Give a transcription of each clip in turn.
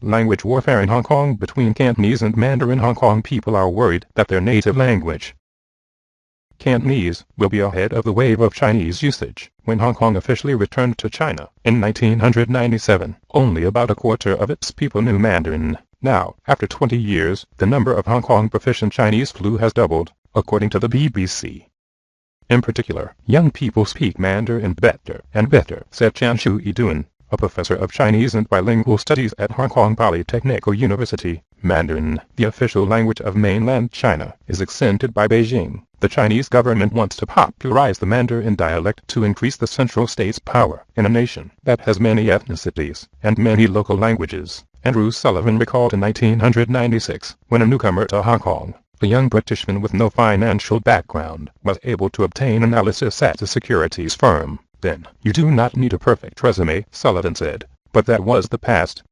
Language warfare in Hong Kong between Cantonese and Mandarin. Hong Kong people are worried that their native language, Cantonese, will be ahead of the wave of Chinese usage. When Hong Kong officially returned to China in 1997, only about a quarter of its people knew Mandarin. Now, after 20 years, the number of Hong Kong proficient Chinese flu has doubled, according to the BBC. In particular, young people speak Mandarin better and better, said Chan Shui-Duan, a professor of Chinese and bilingual studies at Hong Kong Polytechnic University. Mandarin, the official language of mainland China, is accented by Beijing. The Chinese government wants to popularize the Mandarin dialect to increase the central state's power in a nation that has many ethnicities and many local languages. Andrew Sullivan recalled in 1996, when a newcomer to Hong Kong, a young Britishman with no financial background, was able to obtain analysis at a securities firm. Then, you do not need a perfect resume, Sullivan said, but that was the past.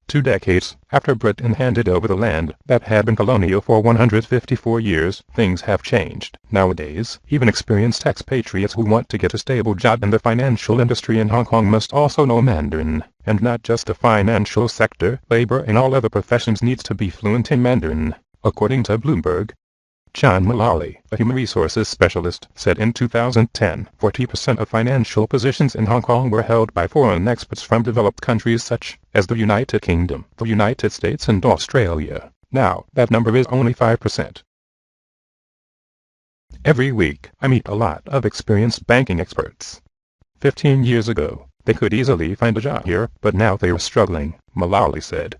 2 decades after Britain handed over the land that had been colonial for 154 years, things have changed. Nowadays, even experienced expatriates who want to get a stable job in the financial industry in Hong Kong must also know Mandarin. And not just the financial sector, labor in all other professions needs to be fluent in Mandarin, according to Bloomberg. John Mullally, a human resources specialist, said in 2010, 40% of financial positions in Hong Kong were held by foreign experts from developed countries such as the United Kingdom, the United States and Australia. Now, that number is only 5%. Every week, I meet a lot of experienced banking experts. 15 years ago, they could easily find a job here, but now they are struggling, Mullally said.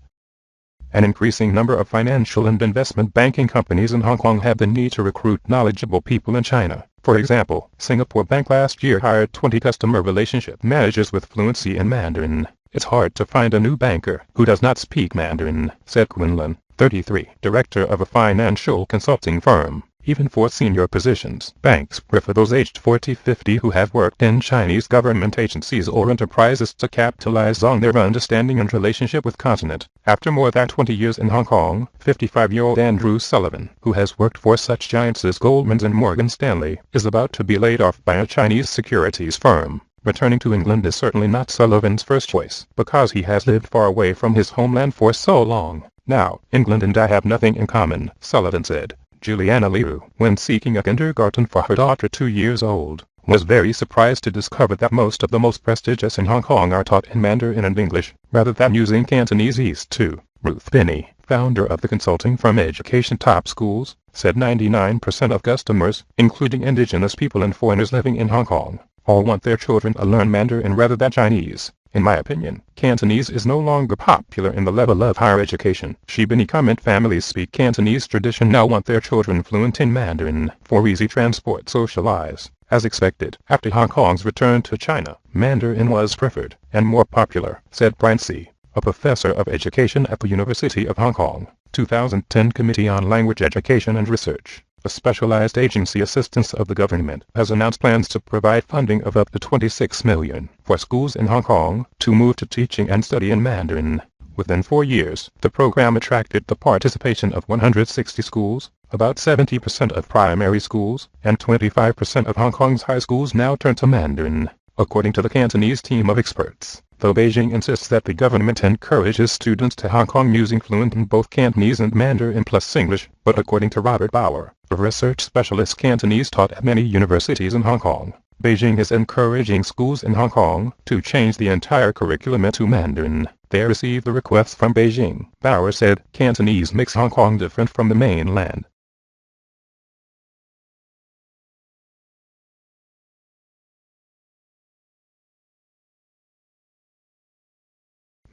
An increasing number of financial and investment banking companies in Hong Kong have the need to recruit knowledgeable people in China. For example, Singapore Bank last year hired 20 customer relationship managers with fluency in Mandarin. It's hard to find a new banker who does not speak Mandarin, said Quinlan, 33, director of a financial consulting firm. Even for senior positions, banks prefer those aged 40-50 who have worked in Chinese government agencies or enterprises to capitalize on their understanding and relationship with continent. After more than 20 years in Hong Kong, 55-year-old Andrew Sullivan, who has worked for such giants as Goldman and Morgan Stanley, is about to be laid off by a Chinese securities firm. Returning to England is certainly not Sullivan's first choice, because he has lived far away from his homeland for so long. Now, England and I have nothing in common, Sullivan said. Juliana Liu, when seeking a kindergarten for her daughter 2 years old, was very surprised to discover that most of the most prestigious in Hong Kong are taught in Mandarin and English, rather than using Cantonese too. Ruth Binney, founder of the consulting firm Education Top Schools, said 99% of customers, including indigenous people and foreigners living in Hong Kong, all want their children to learn Mandarin rather than Chinese. In my opinion, Cantonese is no longer popular in the level of higher education. Binney comment families speak Cantonese tradition now want their children fluent in Mandarin for easy transport socialize. As expected, after Hong Kong's return to China, Mandarin was preferred and more popular, said Brian C., a professor of education at the University of Hong Kong. 2010 Committee on Language Education and Research, a specialized agency assistance of the government, has announced plans to provide funding of up to $26 million for schools in Hong Kong to move to teaching and study in Mandarin. Within 4 years, the program attracted the participation of 160 schools, about 70% of primary schools, and 25% of Hong Kong's high schools now turn to Mandarin, according to the Cantonese team of experts. Though Beijing insists that the government encourages students to Hong Kong using fluent in both Cantonese and Mandarin plus English, but according to Robert Bauer, a research specialist, Cantonese taught at many universities in Hong Kong. Beijing is encouraging schools in Hong Kong to change the entire curriculum into Mandarin. They received the request from Beijing. Bauer said, Cantonese makes Hong Kong different from the mainland.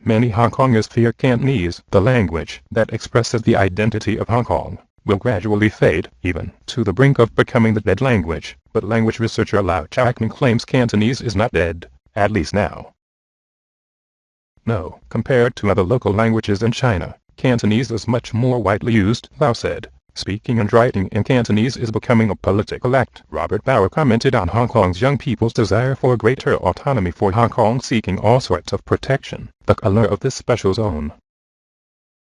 Many Hong Kongers fear Cantonese, the language that expresses the identity of Hong Kong, will gradually fade, even to the brink of becoming the dead language. But language researcher Lau Chakman claims Cantonese is not dead, at least now. No, compared to other local languages in China, Cantonese is much more widely used, Lau said. Speaking and writing in Cantonese is becoming a political act. Robert Bauer commented on Hong Kong's young people's desire for greater autonomy for Hong Kong, seeking all sorts of protection. The color of this special zone